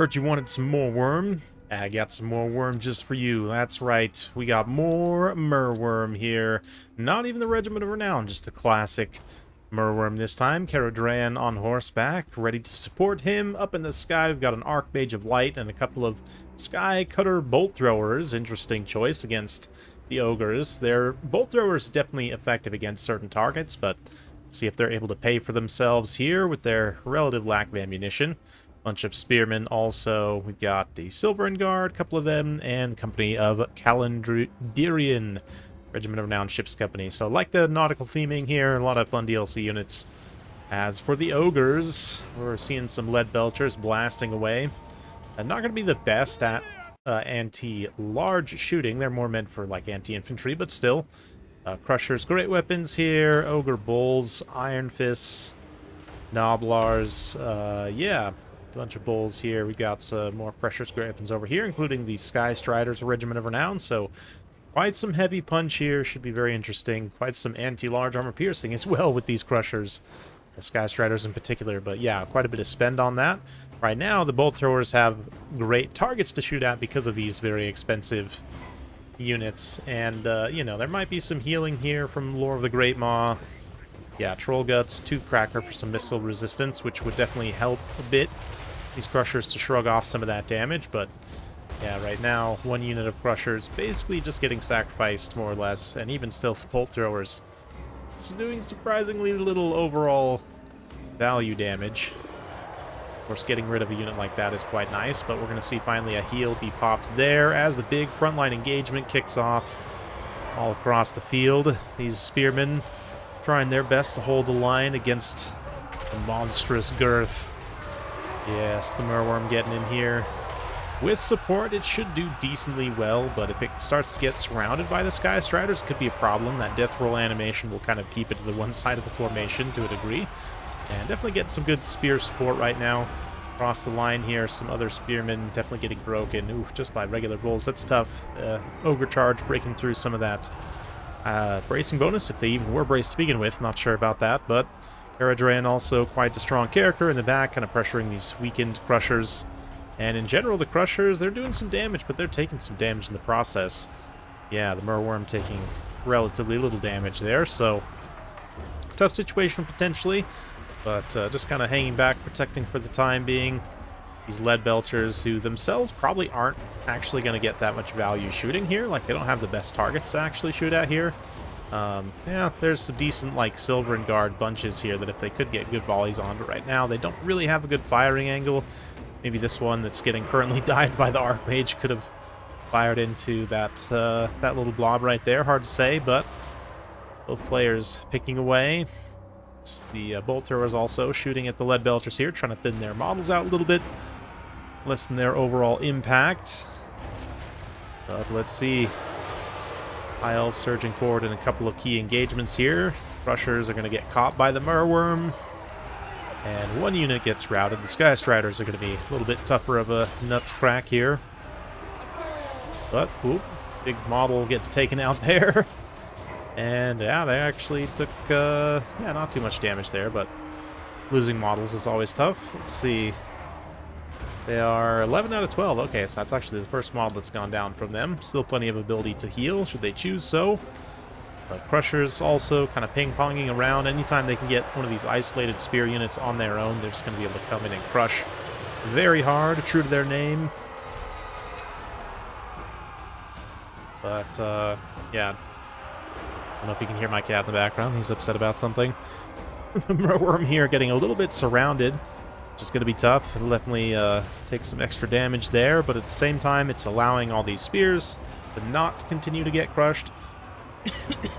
Heard you wanted some more worm. I got some more worm just for you. That's right. We got more MOREwyrm here. Not even the Regiment of Renown, just a classic MOREwyrm this time. Caradran on horseback, ready to support him. Up in the sky, we've got an Archmage of Light and a couple of Sky Cutter Bolt Throwers. Interesting choice against the Ogres. Their Bolt Throwers definitely effective against certain targets, but see if they're able to pay for themselves here with their relative lack of ammunition. Bunch of spearmen also. We've got the Silver Guard, a couple of them, and company of Calandrian, Regiment of Renown Ships Company. So like the nautical theming here, a lot of fun DLC units. As for the Ogres, we're seeing some lead belchers blasting away. Not going to be the best at anti-large shooting. They're more meant for like anti-infantry, but still. Crushers, great weapons here. Ogre Bulls, Iron Fists, Noblars, yeah. Bunch of bulls here. We got some more precious great weapons over here, including the Sky Striders Regiment of Renown. So quite some heavy punch here. Should be very interesting. Quite some anti-large armor piercing as well with these crushers, the Sky Striders in particular. But yeah, quite a bit of spend on that. Right now, the bolt throwers have great targets to shoot at because of these very expensive units. And you know, there might be some healing here from Lore of the Great Maw. Yeah, Troll Guts, Tooth Cracker for some missile resistance, which would definitely help a bit these crushers to shrug off some of that damage. But yeah, right now, one unit of crushers basically just getting sacrificed, more or less, and even still bolt throwers. It's doing surprisingly little overall value damage. Of course, getting rid of a unit like that is quite nice, but we're going to see finally a heal be popped there as the big frontline engagement kicks off all across the field. These spearmen trying their best to hold the line against the monstrous girth. Yes, the MOREwyrm getting in here. With support, it should do decently well, but if it starts to get surrounded by the Sky Striders, it could be a problem. That death roll animation will kind of keep it to the one side of the formation to a degree. And definitely getting some good spear support right now. Across the line here, some other spearmen definitely getting broken. Oof, just by regular rolls. That's tough. Ogre Charge breaking through some of that bracing bonus, if they even were braced to begin with. Not sure about that, but Caradran also quite a strong character in the back, kind of pressuring these weakened crushers. And in general, the crushers, they're doing some damage, but they're taking some damage in the process. Yeah, the MOREwyrm taking relatively little damage there, so tough situation potentially, but just kind of hanging back, protecting for the time being. These lead belchers, who themselves probably aren't actually going to get that much value shooting here. Like, they don't have the best targets to actually shoot at here. Yeah, there's some decent, like, Silver Guard bunches here that if they could get good volleys on, but right now they don't really have a good firing angle. Maybe this one that's getting currently died by the Archmage could have fired into that that little blob right there. Hard to say, but both players picking away. The bolt throwers also shooting at the lead belchers here, trying to thin their models out a little bit, lessen their overall impact. But let's see. High Elves surging forward in a couple of key engagements here. Crushers are going to get caught by the MOREwyrm. And one unit gets routed. The Sky Striders are going to be a little bit tougher of a nut to crack here. But, whoop, big model gets taken out there. And, yeah, they actually took, yeah, not too much damage there, but losing models is always tough. Let's see. They are 11 out of 12. Okay, so that's actually the first model that's gone down from them. Still plenty of ability to heal, should they choose so. Crushers also kind of ping-ponging around. Anytime they can get one of these isolated spear units on their own, they're just going to be able to come in and crush very hard, true to their name. But, yeah. I don't know if you can hear my cat in the background. He's upset about something. The MOREwyrm here getting a little bit surrounded, which is going to be tough. It'll definitely take some extra damage there, but at the same time, it's allowing all these spears to not continue to get crushed.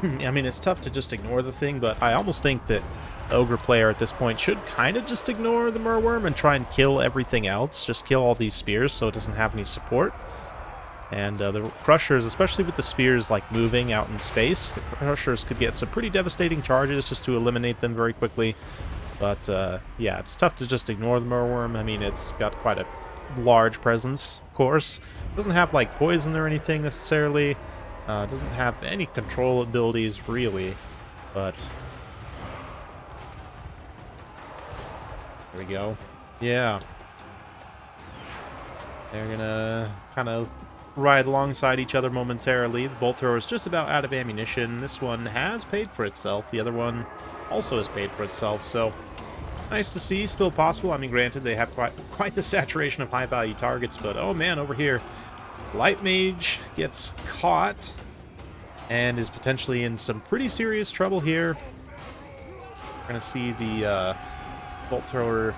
I mean, it's tough to just ignore the thing, but I almost think that the Ogre player at this point should kind of just ignore the MOREwyrm and try and kill everything else. Just kill all these spears so it doesn't have any support. And the Crushers, especially with the spears like moving out in space, the Crushers could get some pretty devastating charges just to eliminate them very quickly. But yeah, it's tough to just ignore the MOREwyrm. I mean, it's got quite a large presence, of course. It doesn't have like poison or anything necessarily. Doesn't have any control abilities really, but there we go. Yeah. They're gonna kind of ride alongside each other momentarily. The bolt thrower is just about out of ammunition. This one has paid for itself. The other one also has paid for itself, so nice to see. Still possible. I mean, granted, they have quite the saturation of high-value targets, but oh man, over here, Light Mage gets caught and is potentially in some pretty serious trouble here. We're gonna see the bolt thrower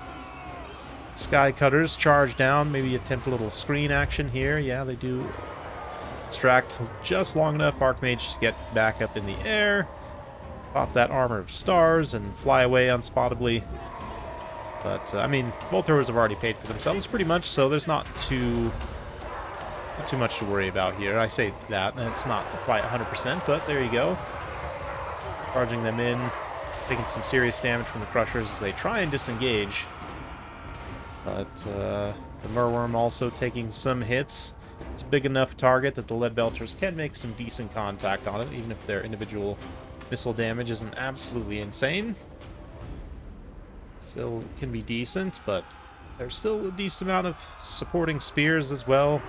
Sky Cutters charge down, maybe attempt a little screen action here. Yeah, they do distract just long enough Archmage to get back up in the air, pop that Armor of Stars, and fly away unspottably. But, I mean, bolt throwers have already paid for themselves pretty much, so there's not too much to worry about here. I say that, and it's not quite 100%, but there you go. Charging them in, taking some serious damage from the Crushers as they try and disengage. But the MOREwyrm also taking some hits. It's a big enough target that the Lead Belchers can make some decent contact on it, even if their individual missile damage isn't absolutely insane. Still can be decent, but there's still a decent amount of supporting spears as well.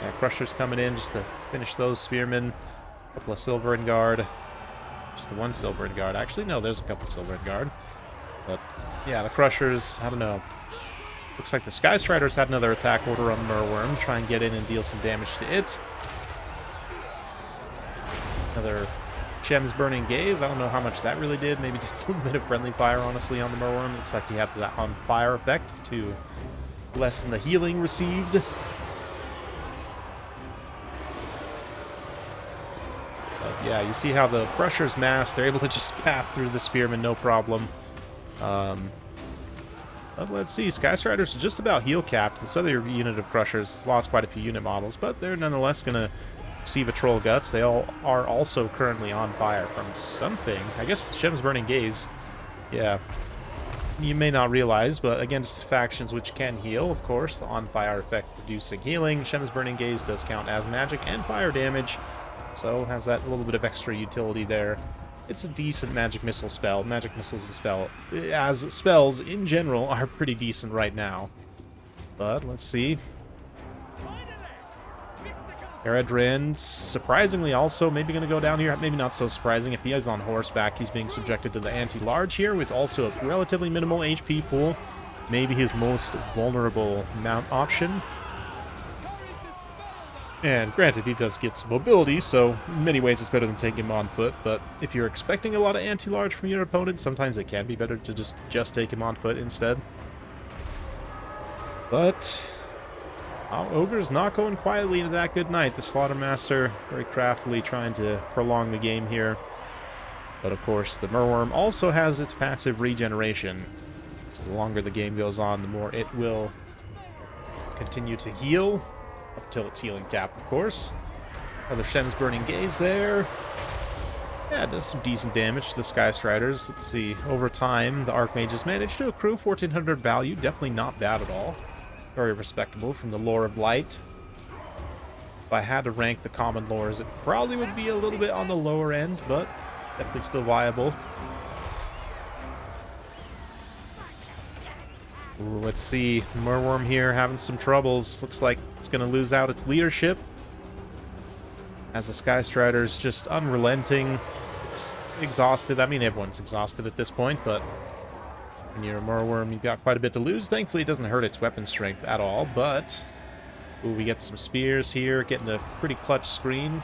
Yeah, Crushers coming in just to finish those spearmen. A couple of Silver and Guard. Just the one Silver and Guard. Actually, no, there's a couple Silver and Guard. But yeah, the Crushers, I don't know. Looks like the Sky Striders had another attack order on the MOREwyrm. Try and get in and deal some damage to it. Another Shem's Burning Gaze. I don't know how much that really did. Maybe just a little bit of friendly fire, honestly, on the MOREwyrm. Looks like he has that on fire effect to lessen the healing received. But yeah, you see how the Crusher's mass, they're able to just path through the Spearmen, no problem. But let's see, Sky Striders are just about heal capped. This other unit of Crushers has lost quite a few unit models, but they're nonetheless going to receive a Troll Guts. They all are also currently on fire from something. I guess Shem's Burning Gaze. Yeah. You may not realize, but against factions which can heal, of course, the on fire effect reducing healing, Shem's Burning Gaze does count as magic and fire damage, so has that little bit of extra utility there. It's a decent magic missile spell. Magic missiles as spells in general are pretty decent right now. But let's see. Eredrin, surprisingly also maybe going to go down here. Maybe not so surprising. If he is on horseback, he's being subjected to the anti-large here with also a relatively minimal HP pool. Maybe his most vulnerable mount option. And granted, he does get some mobility, so in many ways it's better than taking him on foot, but if you're expecting a lot of anti-large from your opponent, sometimes it can be better to just take him on foot instead. But Ogres not going quietly into that good night. The Slaughtermaster very craftily trying to prolong the game here. But of course, the MOREwyrm also has its passive regeneration. So the longer the game goes on, the more it will continue to heal. Up till its healing cap, of course. Another Shem's Burning Gaze there. Yeah, it does some decent damage to the Sky Striders. Let's see. Over time, the Archmages managed to accrue 1,400 value. Definitely not bad at all. Very respectable from the Lore of Light. If I had to rank the common lores, it probably would be a little bit on the lower end, but definitely still viable. Ooh, let's see. MOREwyrm here having some troubles. Looks like it's going to lose out its leadership. As the Sky Strider's just unrelenting. It's exhausted. I mean, everyone's exhausted at this point, but when you're a MOREwyrm, you've got quite a bit to lose. Thankfully, it doesn't hurt its weapon strength at all, but ooh, we get some spears here, getting a pretty clutch screen.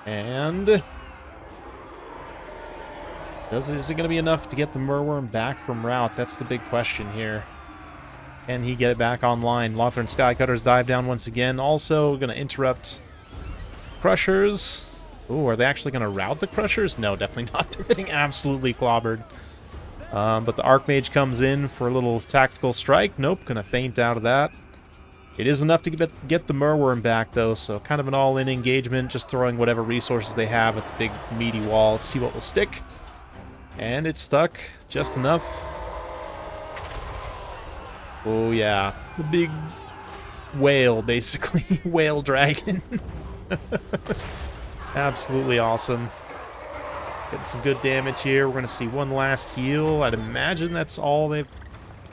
And is it going to be enough to get the MOREwyrm back from rout? That's the big question here. Can he get it back online? Lothran Skycutters dive down once again. Also going to interrupt Crushers. Ooh, are they actually going to rout the Crushers? No, definitely not. They're getting absolutely clobbered. But the Archmage comes in for a little tactical strike. Nope, going to feint out of that. It is enough to get the MOREwyrm back, though, so kind of an all-in engagement, just throwing whatever resources they have at the big meaty wall. See what will stick. And it's stuck just enough. Oh, yeah. The big whale, basically. Whale dragon. Absolutely awesome. Getting some good damage here. We're going to see one last heal. I'd imagine that's all they've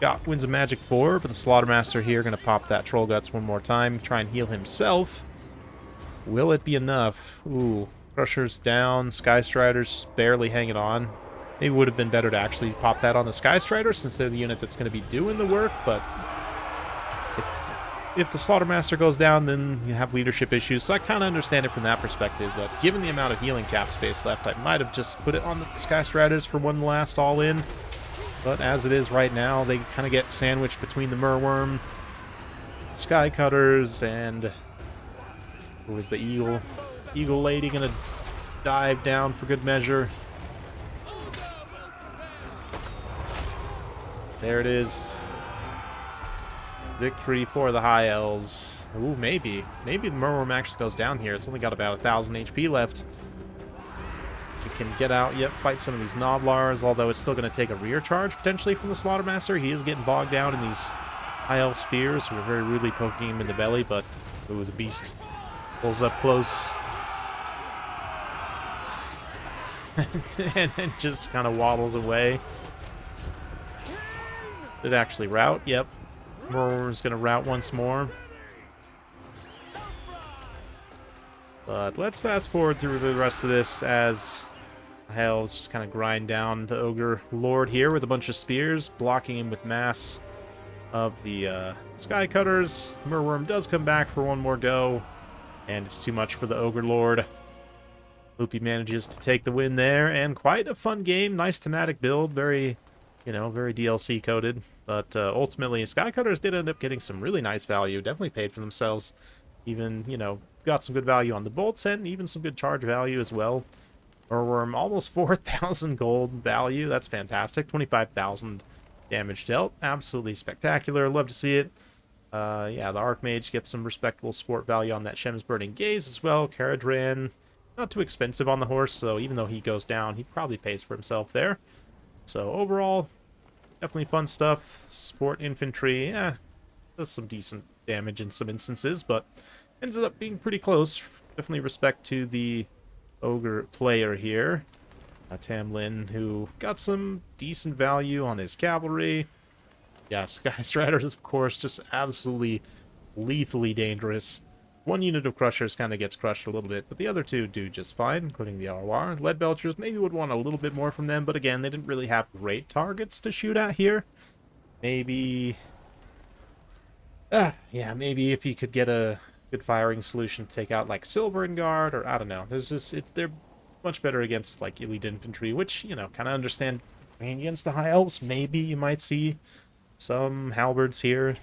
Got wins a magic 4, but the Slaughtermaster here going to pop that Troll Guts one more time, try and heal himself. Will it be enough? Ooh, Crusher's down, Sky Strider's barely hanging on. Maybe it would have been better to actually pop that on the Sky Strider since they're the unit that's going to be doing the work, but if the Slaughtermaster goes down, then you have leadership issues, so I kind of understand it from that perspective, but given the amount of healing cap space left, I might have just put it on the Sky Striders for one last all-in. But as it is right now, they kind of get sandwiched between the MOREwyrm, Sky Cutters, and who was the Eagle? Eagle Lady gonna dive down for good measure. There it is. Victory for the High Elves. Ooh, maybe. Maybe the MOREwyrm actually goes down here. It's only got about 1,000 HP left. We can get out, yep, fight some of these Noblars, although it's still going to take a rear charge, potentially, from the Slaughtermaster. He is getting bogged down in these High Elf Spears. We're very rudely poking him in the belly, but, ooh, the beast pulls up close. and then just kind of waddles away. Did it actually rout? Yep. MOREwyrm's going to rout once more. But let's fast forward through the rest of this as Elves just kind of grind down the Ogre Lord here with a bunch of spears, blocking him with mass of the Sky Cutters. MOREwyrm does come back for one more go, and it's too much for the Ogre Lord. Loopy manages to take the win there, and quite a fun game. Nice thematic build, very, you know, very DLC coded. But ultimately, Sky Cutters did end up getting some really nice value. Definitely paid for themselves. Even, you know, got some good value on the bolts and even some good charge value as well. MOREwyrm, almost 4,000 gold value. That's fantastic. 25,000 damage dealt. Absolutely spectacular. Love to see it. Yeah, the Archmage gets some respectable support value on that Shem's Burning Gaze as well. Caradran, not too expensive on the horse, so even though he goes down, he probably pays for himself there. So overall, definitely fun stuff. Support infantry, does some decent damage in some instances, but ends up being pretty close. Definitely respect to the Ogre player here, Tamlin, who got some decent value on his cavalry. Yeah, Sky Striders, of course, just absolutely lethally dangerous. One unit of Crushers kind of gets crushed a little bit, but the other two do just fine, including the RWR. Lead Belchers, maybe would want a little bit more from them, but again, they didn't really have great targets to shoot at here. Maybe... yeah, maybe if you could get a good firing solution to take out, like, Silver and Guard, or I don't know. There's just, they're much better against, like, elite infantry, which, you know, kind of understand. I mean, against the High Elves, maybe you might see some halberds here,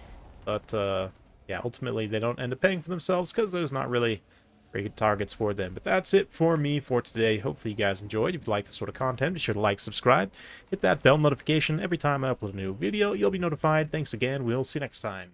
but, yeah, ultimately they don't end up paying for themselves because there's not really very good targets for them. But that's it for me for today. Hopefully you guys enjoyed. If you like this sort of content, be sure to like, subscribe, hit that bell notification. Every time I upload a new video, you'll be notified. Thanks again. We'll see you next time.